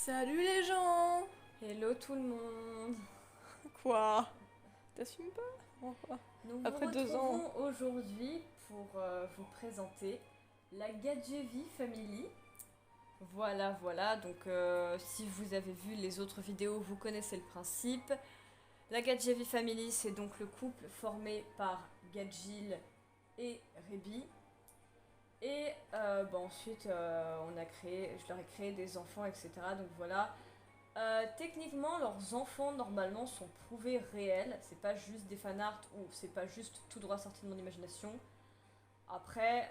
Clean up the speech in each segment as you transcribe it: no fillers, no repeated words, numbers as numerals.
Salut les gens! Hello tout le monde. Quoi? T'assumes pas? Pourquoi? Nous Après vous 2 ans. retrouvons aujourd'hui pour vous présenter la Gadgevi Family. Voilà, donc si vous avez vu les autres vidéos, vous connaissez le principe. La Gadgevi Family, c'est donc le couple formé par Gadjil et Rebi. Et ensuite, je leur ai créé des enfants, etc. Donc voilà. Techniquement, leurs enfants normalement sont prouvés réels. C'est pas juste des fanarts ou c'est pas juste tout droit sorti de mon imagination. Après,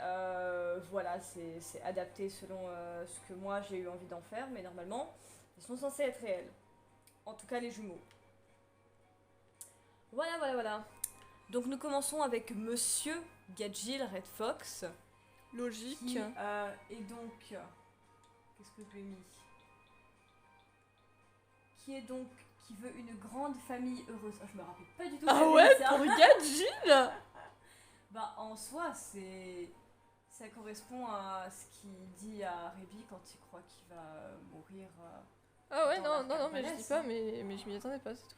voilà, c'est adapté selon ce que moi j'ai eu envie d'en faire, mais normalement, ils sont censés être réels. En tout cas, les jumeaux. Voilà. Donc nous commençons avec Monsieur Gadjil Red Fox. Logique. Qui est donc. Qu'est-ce que je lui ai mis? Qui veut une grande famille heureuse. Oh, je me rappelle pas du tout. Ah ouais, pour Gadjil? Bah en soi, ça correspond à ce qu'il dit à Rebi quand il croit qu'il va mourir. Ah ouais, Dans non, mais je Valès, dis pas, hein. mais je m'y attendais pas, c'est tout.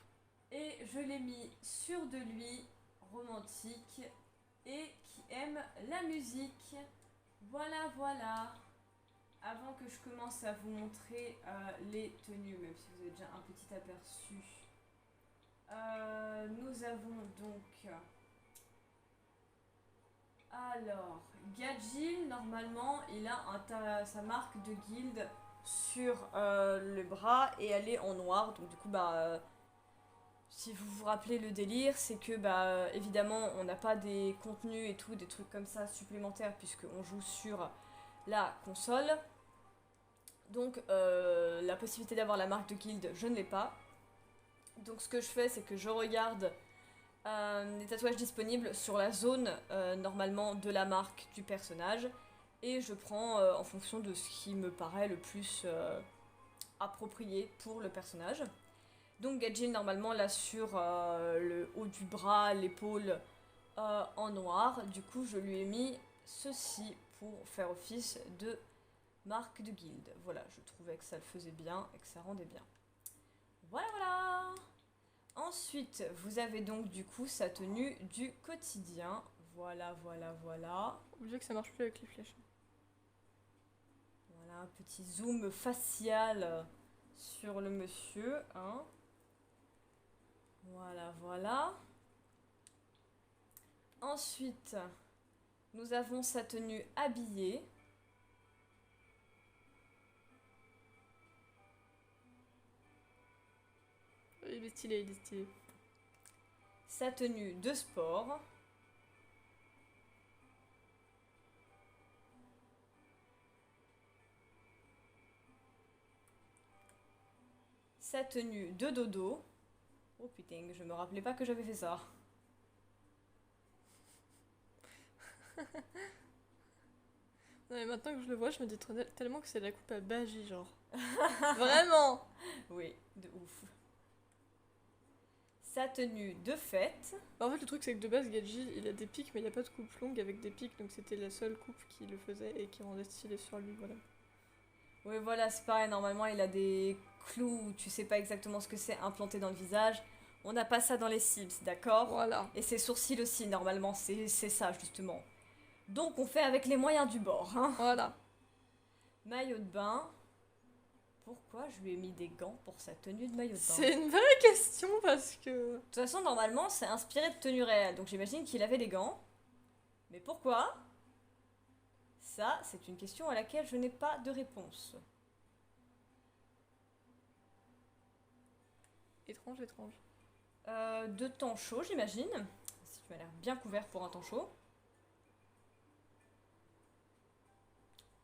Et je l'ai mis sûr de lui, romantique et qui aime la musique. Voilà. Avant que je commence à vous montrer les tenues, même si vous avez déjà un petit aperçu, nous avons donc. Alors, Gadjil, normalement, il a sa marque de guilde sur le bras et elle est en noir. Donc, du coup, si vous vous rappelez le délire, c'est que, évidemment, on n'a pas des contenus et tout, des trucs comme ça supplémentaires, puisqu'on joue sur la console. Donc la possibilité d'avoir la marque de guilde, je ne l'ai pas. Donc ce que je fais, c'est que je regarde les tatouages disponibles sur la zone normalement de la marque du personnage. Et je prends en fonction de ce qui me paraît le plus approprié pour le personnage. Donc Gadjil normalement là sur le haut du bras, l'épaule en noir. Du coup je lui ai mis ceci pour faire office de marque de guilde. Voilà, je trouvais que ça le faisait bien et que ça rendait bien. Voilà. Ensuite, vous avez donc du coup sa tenue du quotidien. Voilà. Obligé que ça marche plus avec les flèches. Voilà, un petit zoom facial sur le monsieur. Hein. Voilà. Ensuite, nous avons sa tenue habillée. Il est stylé. Sa tenue de sport. Sa tenue de dodo. Oh putain, je me rappelais pas que j'avais fait ça. Non mais maintenant que je le vois, je me dis tellement que c'est la coupe à Baji, genre. Vraiment. Oui, de ouf. Sa tenue de fête. En fait, le truc, c'est que de base, Gadjil, il a des pics, mais il n'y a pas de coupe longue avec des pics, donc c'était la seule coupe qui le faisait et qui rendait stylé sur lui, voilà. Oui, voilà, c'est pareil. Normalement, il a des clous, tu sais pas exactement ce que c'est, implantés dans le visage. On n'a pas ça dans les Sims, d'accord? Voilà. Et ses sourcils aussi, normalement, c'est ça, justement. Donc, on fait avec les moyens du bord, hein. Voilà. Maillot de bain. Pourquoi je lui ai mis des gants pour sa tenue de maillot de bain? C'est une vraie question parce que... De toute façon, normalement, c'est inspiré de tenue réelle, donc j'imagine qu'il avait des gants. Mais pourquoi? Ça, c'est une question à laquelle je n'ai pas de réponse. Étrange. De temps chaud, j'imagine. Si tu m'as l'air bien couvert pour un temps chaud.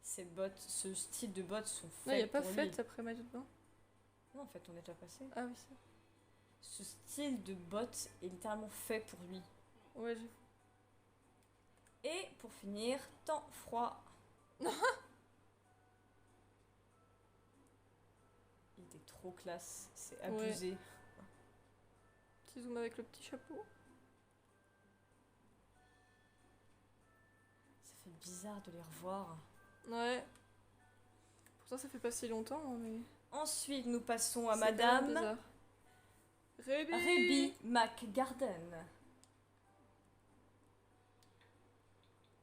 Ces bottes, ce style de bottes sont Non, il n'y a faites pas pour lui. fête après maillot de bain. Non, en fait, on est déjà passé. Ah oui, ça. Ce style de bottes est littéralement fait pour lui. Ouais, j'ai... Et pour finir, temps froid. Il était trop classe, c'est abusé. Ouais. Petit zoom avec le petit chapeau. Ça fait bizarre de les revoir. Ouais. Pourtant, ça fait pas si longtemps, hein, mais... Ensuite, nous passons à C'est quand même Madame bizarre. Rebbie McGarden.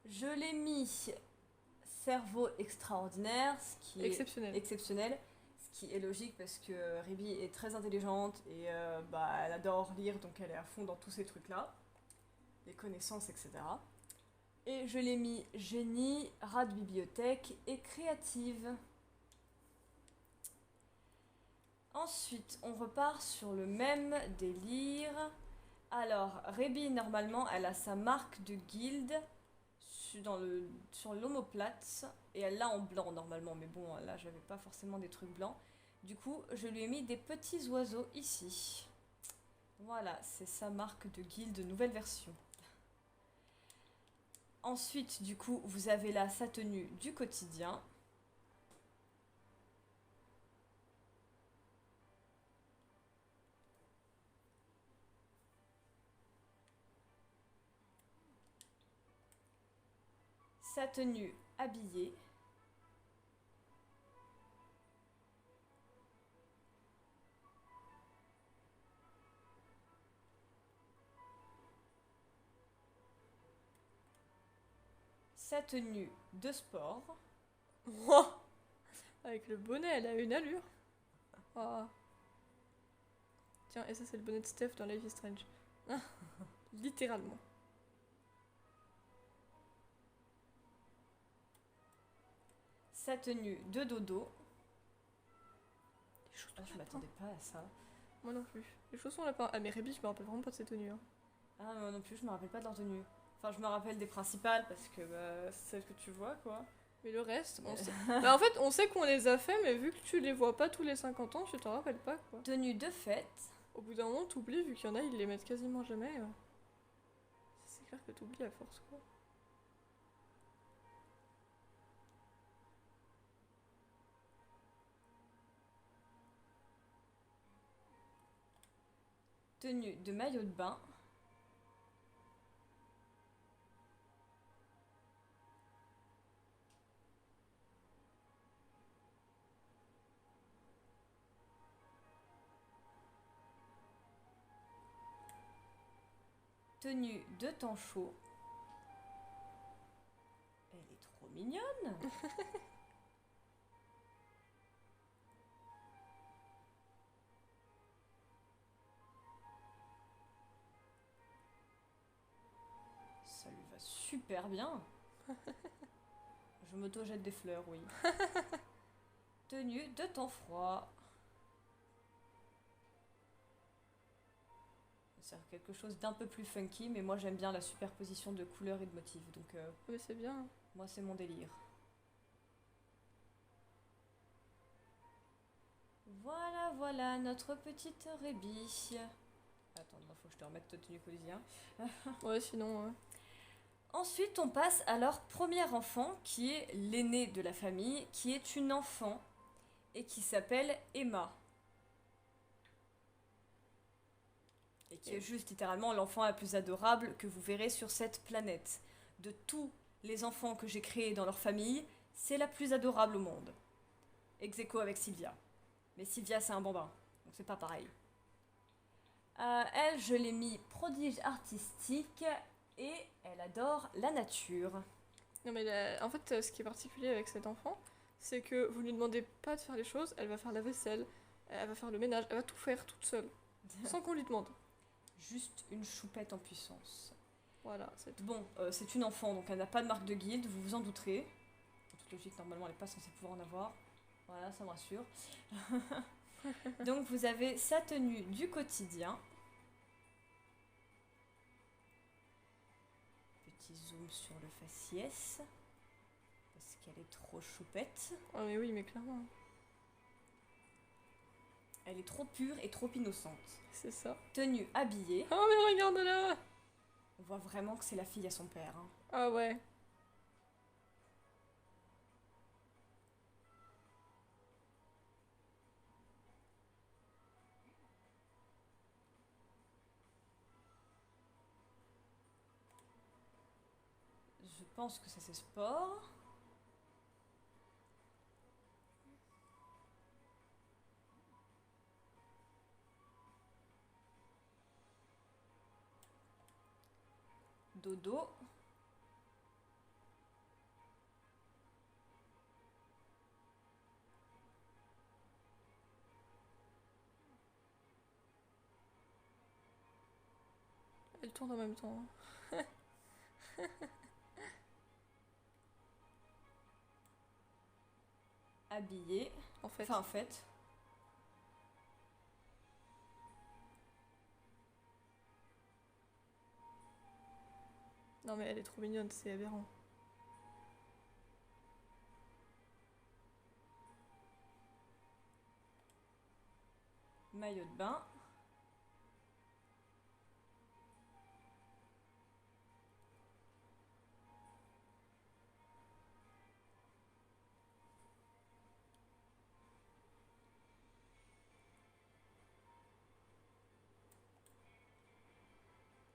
Je l'ai mis cerveau extraordinaire, ce qui est Exceptionnel. exceptionnel, ce qui est logique parce que Rebbie est très intelligente et elle adore lire, donc elle est à fond dans tous ces trucs-là, les connaissances, etc. Et je l'ai mis génie, rat de bibliothèque et créative. Ensuite, on repart sur le même délire. Alors, Rebbie, normalement, elle a sa marque de guilde sur l'omoplate et elle l'a en blanc normalement, mais bon, là, j'avais pas forcément des trucs blancs. Du coup, je lui ai mis des petits oiseaux ici. Voilà, c'est sa marque de guilde nouvelle version. Ensuite, du coup, vous avez là sa tenue du quotidien. Sa tenue habillée. Sa tenue de sport. Oh, avec le bonnet, elle a une allure. Oh. Tiens, et ça, c'est le bonnet de Steph dans Life is Strange. Littéralement. Sa tenue de dodo. Les chaussons Ah, je lapin. m'attendais pas à ça. Moi non plus. Les chaussons lapin. Ah, mais Rebbie, je me rappelle vraiment pas de ses tenues. Hein. Ah, moi non plus, je me rappelle pas de leur tenue. Enfin, je me rappelle des principales parce que c'est celles que tu vois, quoi. Mais le reste, on sait. Bah, en fait, on sait qu'on les a fait, mais vu que tu les vois pas tous les 50 ans, tu t'en rappelles pas, quoi. Tenue de fête. Au bout d'un moment, t'oublies, vu qu'il y en a, ils les mettent quasiment jamais. C'est clair que t'oublies à force, quoi. Tenue de maillot de bain. Tenue de temps chaud. Elle est trop mignonne. Ça lui va super bien. Je m'auto-jette des fleurs, oui. Tenue de temps froid. C'est quelque chose d'un peu plus funky, mais moi j'aime bien la superposition de couleurs et de motifs, donc Mais c'est bien. moi c'est mon délire. Voilà, voilà, notre petite Rebbie. Attends, il faut que je te remette ta tenue quotidien. Ouais, sinon. Ensuite, on passe à leur premier enfant, qui est l'aîné de la famille, qui est une enfant, et qui s'appelle Emma. Et qui est juste littéralement l'enfant la plus adorable que vous verrez sur cette planète. De tous les enfants que j'ai créés dans leur famille, c'est la plus adorable au monde. Ex aequo avec Sylvia. Mais Sylvia, c'est un bambin, donc c'est pas pareil. Elle, je l'ai mis prodige artistique et elle adore la nature. Non, mais en fait, ce qui est particulier avec cet enfant, c'est que vous lui demandez pas de faire les choses, elle va faire la vaisselle, elle va faire le ménage, elle va tout faire toute seule, sans qu'on lui demande. Juste une choupette en puissance. Voilà, c'est tout. Bon, c'est une enfant, donc elle n'a pas de marque de guilde, vous vous en douterez. En toute logique, normalement, elle n'est pas censée pouvoir en avoir. Voilà, ça me rassure. Donc, vous avez sa tenue du quotidien. Petit zoom sur le faciès. Parce qu'elle est trop choupette. Ah, mais oui, mais clairement, Elle est trop pure et trop innocente. c'est ça. Tenue habillée. Oh, mais regarde-la! On voit vraiment que c'est la fille à son père. Hein. Ah ouais. Je pense que ça c'est sport. Dodo. Elle tourne en même temps. Habillé. En fait. Enfin, en fait. Non mais elle est trop mignonne, c'est aberrant. Maillot de bain.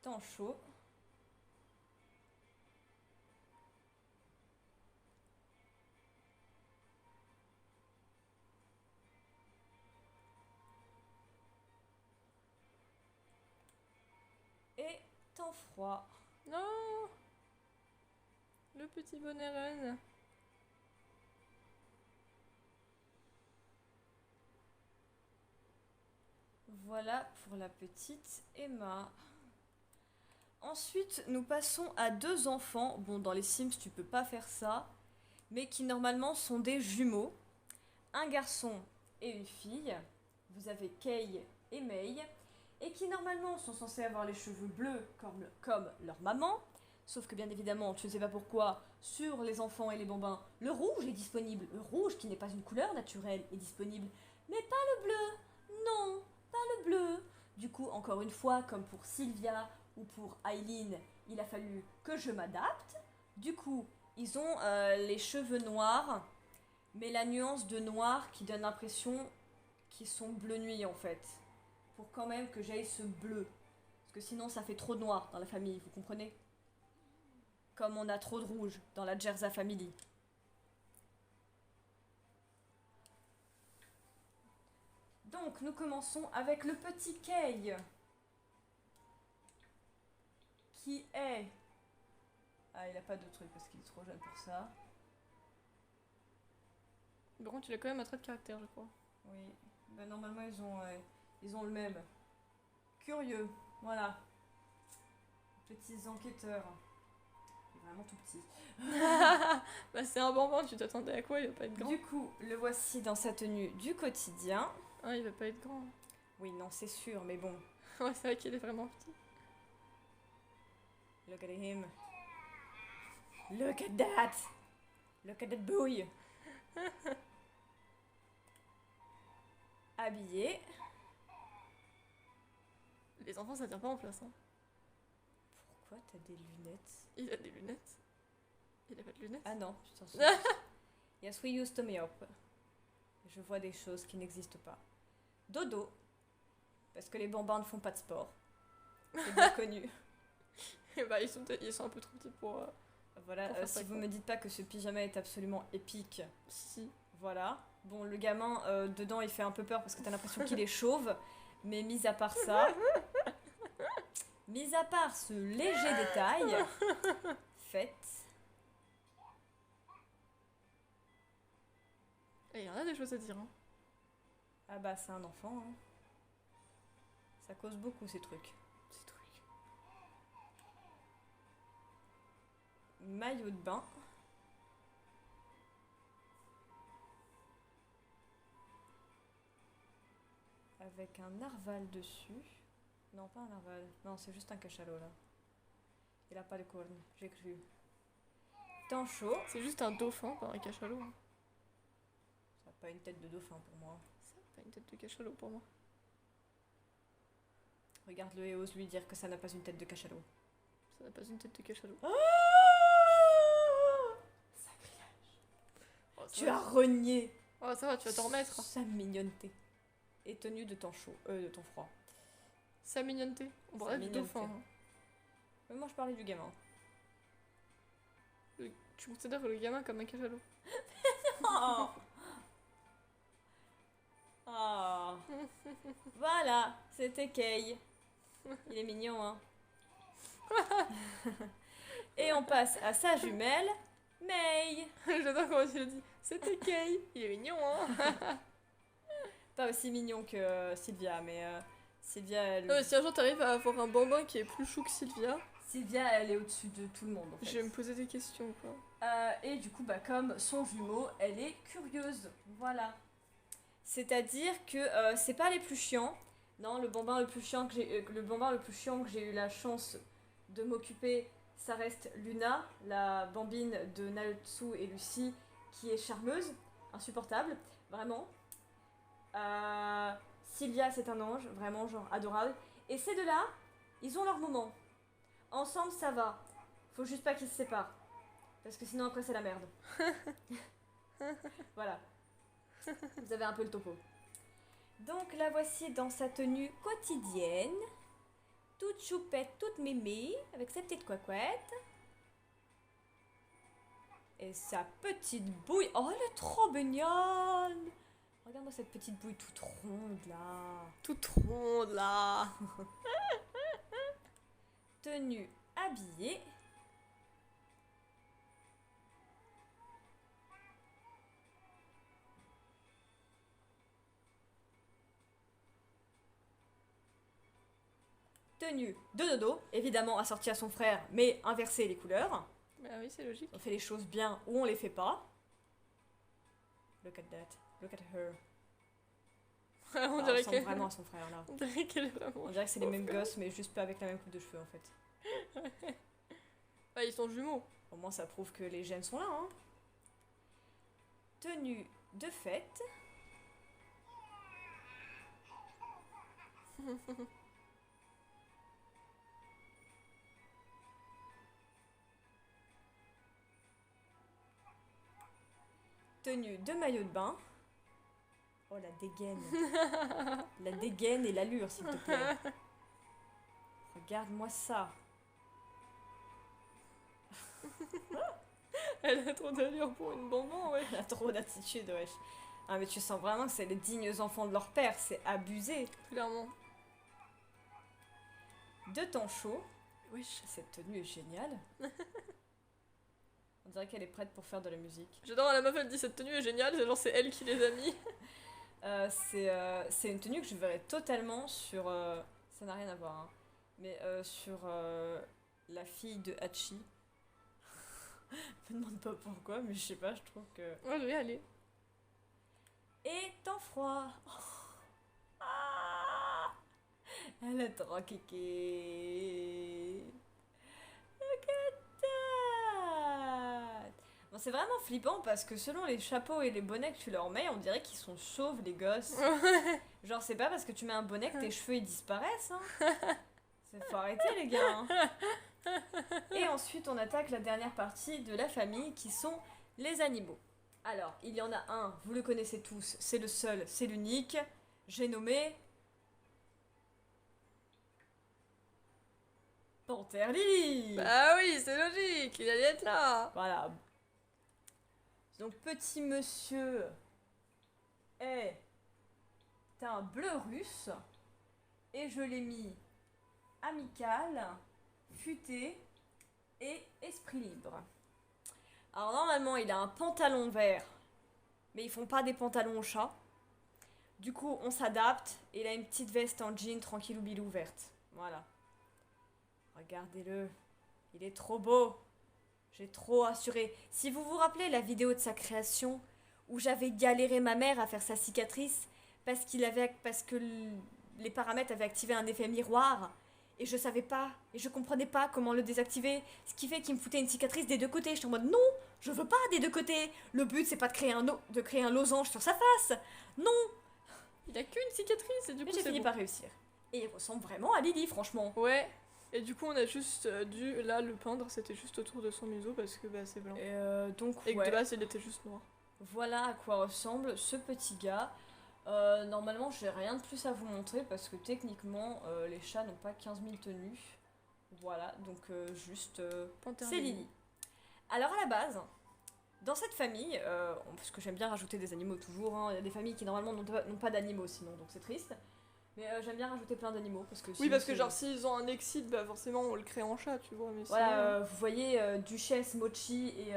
Temps chaud. Et temps froid. Non. Le petit bonnet reine. Voilà pour la petite Emma. Ensuite, nous passons à deux enfants. Bon, dans les Sims, tu peux pas faire ça. Mais qui normalement sont des jumeaux. Un garçon et une fille. Vous avez Kay et May. Et qui normalement sont censés avoir les cheveux bleus comme leur maman. Sauf que bien évidemment, tu ne sais pas pourquoi, sur les enfants et les bambins, le rouge est disponible. Le rouge, qui n'est pas une couleur naturelle, est disponible. Mais pas le bleu. Non, pas le bleu. Du coup, encore une fois, comme pour Sylvia ou pour Aileen, il a fallu que je m'adapte. Du coup, ils ont les cheveux noirs, mais la nuance de noir qui donne l'impression qu'ils sont bleu nuit en fait. Pour quand même que j'aille ce bleu. Parce que sinon ça fait trop de noir dans la famille, vous comprenez? Comme on a trop de rouge dans la Jerza Family. Donc nous commençons avec le petit Kay. Qui est... Ah, il a pas de truc parce qu'il est trop jeune pour ça. Par contre, il a quand même un trait de caractère, je crois. Oui, ben, normalement ils ont le même. Curieux, voilà. Petits enquêteurs. Il est vraiment tout petit. Bah c'est un bonbon, tu t'attendais à quoi? Il va pas être grand. Du coup, le voici dans sa tenue du quotidien. Ah, il va pas être grand. Oui, non, c'est sûr, mais bon. Ouais, c'est vrai qu'il est vraiment petit. Look at him. Look at that. Look at that boy. Habillé. Les enfants, ça tient pas en place. Hein. Pourquoi t'as des lunettes? Il a des lunettes. Il a pas de lunettes. Ah non, tu t'en souviens. Yes, we used to me up. Je vois des choses qui n'existent pas. Dodo. Parce que les bambins ne font pas de sport. C'est bien connu. Et bah, ils sont un peu trop petits pour. Voilà, Pour faire si ça, vous quoi. me dites pas que ce pyjama est absolument épique, Si. voilà. Bon, le gamin, dedans, il fait un peu peur parce que t'as l'impression qu'il est chauve. Mais mis à part ça, mis à part ce léger détail, faites. Et il y en a des choses à dire. Hein. Ah bah, c'est un enfant. Hein. Ça cause beaucoup ces trucs. Ces trucs. Maillot de bain. Avec un narval dessus. Non, pas un narval. Non, c'est juste un cachalot là. Il a pas de cornes, j'ai cru. Temps chaud. C'est juste un dauphin, pas un cachalot. Hein. Ça n'a pas une tête de dauphin pour moi. Ça, pas une tête de cachalot pour moi. Regarde-le et ose lui dire que ça n'a pas une tête de cachalot. Ça n'a pas une tête de cachalot. Sacrilège. Oh, ça Tu va. as renié Oh, ça va, tu vas t'en remettre. sa mignonneté. Et tenue de temps chaud, de temps froid. Sa mignonneté. On parlait du mignonneté. dauphin. Hein. Mais moi je parlais du gamin. Tu considères le gamin comme un cachalot. Oh. Oh. Voilà, c'était Kay. Il est mignon, hein. Et on passe à sa jumelle, May. J'adore comment tu le dis. C'était Kay. Il est mignon, hein. Pas aussi mignon que Sylvia, mais Sylvia, Si un jour t'arrives à avoir un bambin qui est plus chou que Sylvia, Sylvia, elle est au-dessus de tout le monde. En fait. je vais me poser des questions, quoi. Et du coup, bah, comme son jumeau, elle est curieuse. Voilà. C'est-à-dire que c'est pas les plus chiants. Non, le bambin le plus chiant que j'ai eu la chance de m'occuper, ça reste Luna, la bambine de Natsu et Lucie, qui est charmeuse, insupportable, vraiment. Sylvia, c'est un ange, vraiment, genre adorable. Et ces deux-là, ils ont leur moment. Ensemble, ça va. Faut juste pas qu'ils se séparent. Parce que sinon, après, c'est la merde. Voilà. Vous avez un peu le topo. Donc, la voici dans sa tenue quotidienne. Toute choupette, toute mémée, avec sa petite couette. Et sa petite bouille. Oh, elle est trop mignonne! Regarde-moi cette petite bouille toute ronde, là. Toute ronde, là. Tenue habillée. Tenue de dodo, évidemment assortie à son frère, mais inverser les couleurs. Bah oui, c'est logique. On fait les choses bien ou on les fait pas. Look at that. Look at her. on Elle dirait ressemble qu'elle vraiment à son frère là. on dirait qu'elle est vraiment. On dirait que c'est les mêmes gosses, mais juste pas avec la même coupe de cheveux en fait. Ah, ils sont jumeaux. Au moins ça prouve que les gènes sont là. Hein. Tenue de fête. Tenue de maillot de bain. Oh la dégaine. La dégaine et l'allure s'il te plaît. Regarde-moi ça. Elle a trop d'allure pour une bonbon, ouais. Elle a trop d'attitude, wesh. Ah mais tu sens vraiment que c'est les dignes enfants de leur père, c'est abusé. Clairement. De temps chaud. Wesh. Cette tenue est géniale. On dirait qu'elle est prête pour faire de la musique. J'adore, la meuf elle dit cette tenue est géniale, c'est genre c'est elle qui les a mis. C'est une tenue que je verrais totalement sur... ça n'a rien à voir, hein. Mais sur la fille de Hachi. Je me demande pas pourquoi, mais je sais pas, je trouve que... Ouais, je vais y aller. Et temps froid. Ah, elle est trop kiki. Look at that. Bon, c'est vraiment flippant parce que selon les chapeaux et les bonnets que tu leur mets, on dirait qu'ils sont chauves les gosses. Genre c'est pas parce que tu mets un bonnet que tes cheveux ils disparaissent. Hein. Faut arrêter les gars. Hein. Et ensuite on attaque la dernière partie de la famille qui sont les animaux. Alors, il y en a un, vous le connaissez tous, c'est le seul, c'est l'unique. J'ai nommé... Panthère Lily. Bah oui, c'est logique, il allait être là. Voilà. Donc, petit monsieur est un bleu russe. Et je l'ai mis amical, futé et esprit libre. Alors normalement, il a un pantalon vert, mais ils font pas des pantalons au chat. Du coup, on s'adapte et il a une petite veste en jean tranquillou bilou verte. Voilà. Regardez-le. Il est trop beau. J'ai trop assuré. Si vous vous rappelez la vidéo de sa création où j'avais galéré ma mère à faire sa cicatrice parce que les paramètres avaient activé un effet miroir. Et je savais pas, et je comprenais pas comment le désactiver, ce qui fait qu'il me foutait une cicatrice des deux côtés. J'étais en mode non, je veux pas des deux côtés. Le but c'est pas de créer un losange sur sa face. Non. Il a qu'une cicatrice et du coup Mais j'ai c'est fini bon. par réussir. Et il ressemble vraiment à Lily, franchement. Ouais. Et du coup on a juste dû là le peindre, c'était juste autour de son museau parce que bah c'est blanc. Donc Et que ouais, de base il était juste noir. voilà à quoi ressemble ce petit gars. Normalement, j'ai rien de plus à vous montrer parce que techniquement, les chats n'ont pas 15 000 tenues. Voilà, donc juste, Panthère c'est Lily. Lily. Alors à la base, dans cette famille, parce que j'aime bien rajouter des animaux toujours, hein, il y a des familles qui normalement n'ont pas d'animaux sinon, donc c'est triste. Mais j'aime bien rajouter plein d'animaux parce que Oui, sinon, parce que c'est- genre s'ils ont un exit, bah forcément on le crée en chat, tu vois. Mais Voilà, sinon, vous voyez Duchesse, Mochi et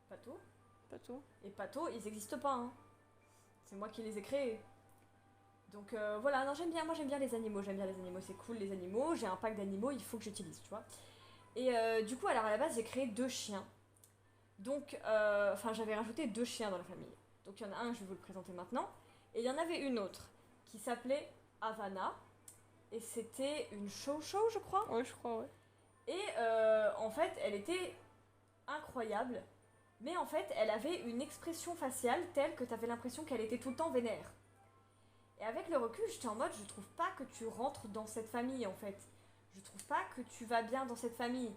Pato. pas tout. Et Pato, ils n'existent pas. Hein. C'est moi qui les ai créés. Donc voilà, non, moi j'aime bien les animaux, c'est cool les animaux, j'ai un pack d'animaux, il faut que j'utilise, tu vois. Et du coup, alors à la base, j'ai créé 2 chiens. Donc, enfin, j'avais rajouté 2 chiens dans la famille. Donc il y en a un, je vais vous le présenter maintenant. Et il y en avait une autre qui s'appelait Havana. Et c'était une chow-chow, je crois. Ouais, je crois, ouais. Et en fait, elle était incroyable. Mais en fait, elle avait une expression faciale telle que t'avais l'impression qu'elle était tout le temps vénère. Et avec le recul, j'étais en mode, je trouve pas que tu rentres dans cette famille, en fait. Je trouve pas que tu vas bien dans cette famille.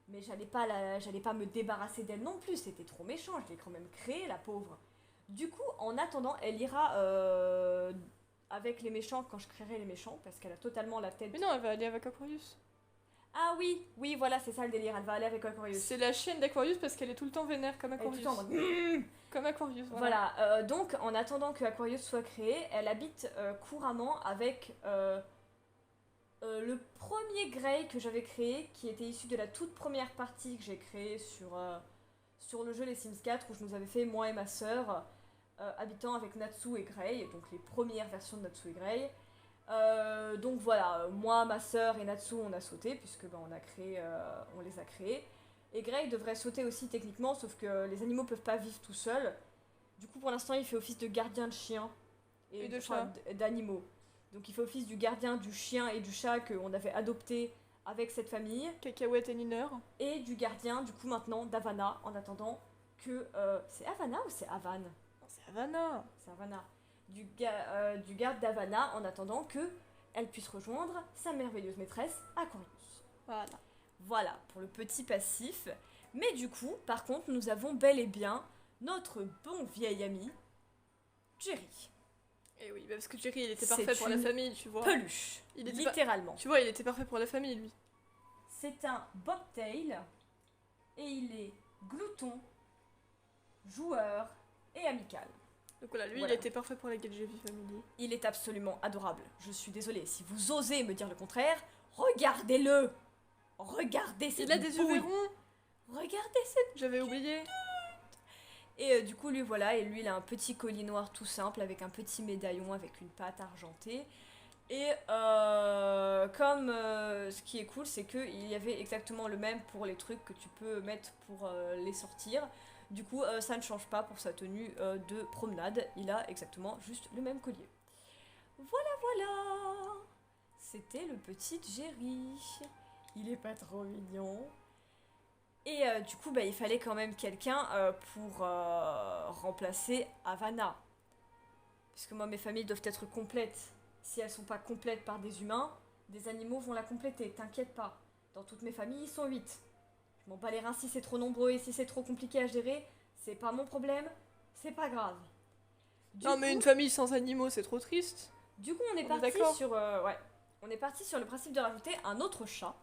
Mais j'allais pas me débarrasser d'elle non plus, c'était trop méchant, je l'ai quand même créée, la pauvre. Du coup, en attendant, elle ira avec les méchants quand je créerai les méchants, parce qu'elle a totalement la tête... Mais non, elle va aller avec Aquarius. Ah oui, oui, voilà, c'est ça le délire, elle va aller avec Aquarius. C'est la chienne d'Aquarius parce qu'elle est tout le temps vénère comme Elle est tout Aquarius. le temps en mode... Comme Aquarius, voilà. Voilà, donc en attendant que Aquarius soit créé, elle habite couramment avec le premier Grey que j'avais créé, qui était issu de la toute première partie que j'ai créée sur le jeu Les Sims 4, où je nous avais fait, moi et ma sœur, habitant avec Natsu et Grey, donc les premières versions de Natsu et Grey. Donc voilà, moi, ma sœur et Natsu, on a sauté, puisque on les a créés. Et Grey devrait sauter aussi techniquement, sauf que les animaux peuvent pas vivre tout seuls. Du coup, pour l'instant, il fait office de gardien de chiens Et de enfin, chats. d'animaux. Donc il fait office du gardien du chien et du chat qu'on avait adopté avec cette famille. Cacahuète et Niner. Et du gardien, du coup, maintenant, d'Havana, en attendant que... c'est Havana ou c'est Havane? Non, c'est Havana. C'est Havana. Du garde d'Havana, en attendant que elle puisse rejoindre sa merveilleuse maîtresse, Aquarius. Voilà. Voilà, pour le petit passif. Mais du coup, par contre, nous avons bel et bien notre bon vieil ami, Jerry. Et oui, bah parce que Jerry, il était C'est parfait pour la une famille, tu vois. Peluche, Il était littéralement. Tu vois, il était parfait pour la famille, lui. C'est un bobtail et il est glouton, joueur et amical. Donc voilà, lui, Voilà. il était parfait pour la GetJV Family. Il est absolument adorable. Je suis désolée, si vous osez me dire le contraire, regardez-le. Regardez cette Il a des yeux bouille. verrons. Regardez cette... J'avais oublié. Et du coup, lui, voilà, et lui, il a un petit collier noir tout simple avec un petit médaillon avec une patte argentée. Et ce qui est cool, c'est qu'il y avait exactement le même pour les trucs que tu peux mettre pour les sortir. Du coup, ça ne change pas pour sa tenue de promenade. Il a exactement juste le même collier. Voilà, voilà. C'était le petit Jerry. Il est pas trop mignon. Et du coup, il fallait quand même quelqu'un pour remplacer Havana. Puisque moi, mes familles doivent être complètes. Si elles sont pas complètes par des humains, des animaux vont la compléter, t'inquiète pas. Dans toutes mes familles, ils sont 8. Je m'en bats les reins si c'est trop nombreux et si c'est trop compliqué à gérer, c'est pas mon problème, c'est pas grave. Non, mais une famille sans animaux, c'est trop triste. Du coup, on est d'accord. parti sur on est parti sur le principe de rajouter un autre chat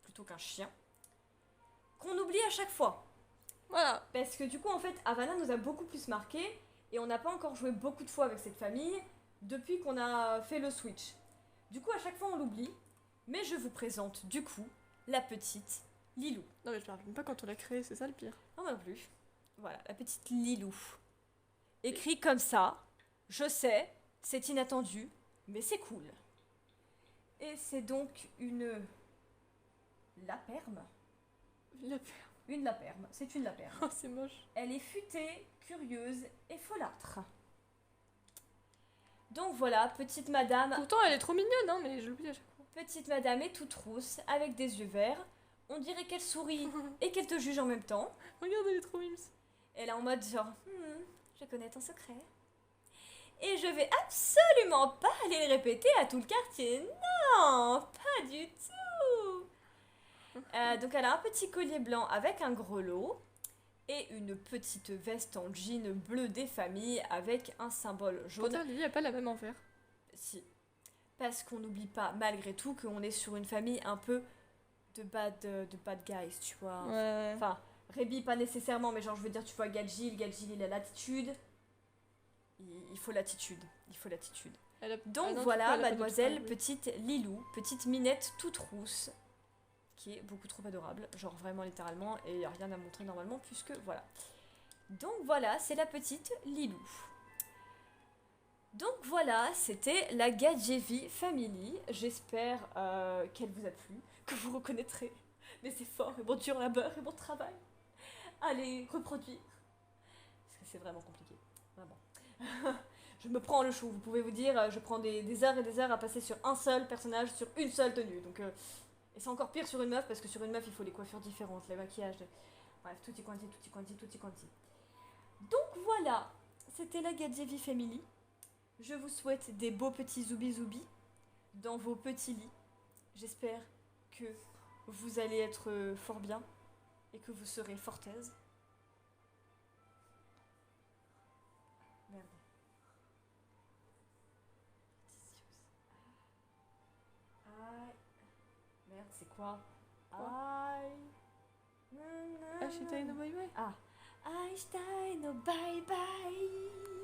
plutôt qu'un chien qu'on oublie à chaque fois. Voilà. Parce que du coup, en fait, Havana nous a beaucoup plus marqué et on n'a pas encore joué beaucoup de fois avec cette famille depuis qu'on a fait le Switch. Du coup, à chaque fois, on l'oublie. Mais je vous présente, du coup, la petite Lilou. Non, mais je me rappelle pas quand on l'a créé, c'est ça le pire. Non, moi non plus. Voilà, la petite Lilou. Écrit comme ça. Je sais, c'est inattendu, mais c'est cool. Et c'est donc une laperme. Une laperme, c'est une laperme. Oh, c'est moche. Elle est futée, curieuse et folâtre. Donc voilà, petite madame. Pourtant, elle est trop mignonne, hein, mais je l'oublie à chaque fois. Petite madame est toute rousse, avec des yeux verts. On dirait qu'elle sourit et qu'elle te juge en même temps. Regarde, elle est trop mimes. Elle est en mode genre, je connais ton secret. Et je vais absolument pas aller le répéter à tout le quartier. Non, pas du tout. Donc elle a un petit collier blanc avec un grelot et une petite veste en jean bleu des familles avec un symbole jaune. Pourtant, Lily a pas la même envers. Si. Parce qu'on n'oublie pas, malgré tout, qu'on est sur une famille un peu de bad guys, tu vois. Ouais. Enfin, Rebi pas nécessairement, mais genre je veux dire, tu vois, Gadjil il a l'attitude. il faut l'attitude. Il faut l'attitude. Donc Ah non, voilà, du coup, elle a pas du tout mademoiselle, parlé, oui. petite Lilou, petite minette toute rousse, qui est beaucoup trop adorable, genre vraiment littéralement, et il n'y a rien à montrer normalement, puisque voilà. Donc voilà, c'est la petite Lilou. Donc voilà, c'était la Gadgevi Family. J'espère qu'elle vous a plu, que vous reconnaîtrez mes efforts et mon dur labeur et mon travail à les reproduire. Parce que c'est vraiment compliqué, vraiment. Je me prends le chou, vous pouvez vous dire, je prends des heures et des heures à passer sur un seul personnage, sur une seule tenue. Donc, et c'est encore pire sur une meuf, parce que sur une meuf, il faut les coiffures différentes, les maquillages. Bref, tutti quanti, tutti quanti, tutti quanti. Donc voilà, c'était la Gadgevi Family. Je vous souhaite des beaux petits zoubi-zoubi dans vos petits lits. J'espère que vous allez être fort bien et que vous serez fort aise. Merde. Aïe. Merde, c'est quoi? Aïe. Ah, Shitaino Bye Bye. Ah. Einstein, oh bye bye.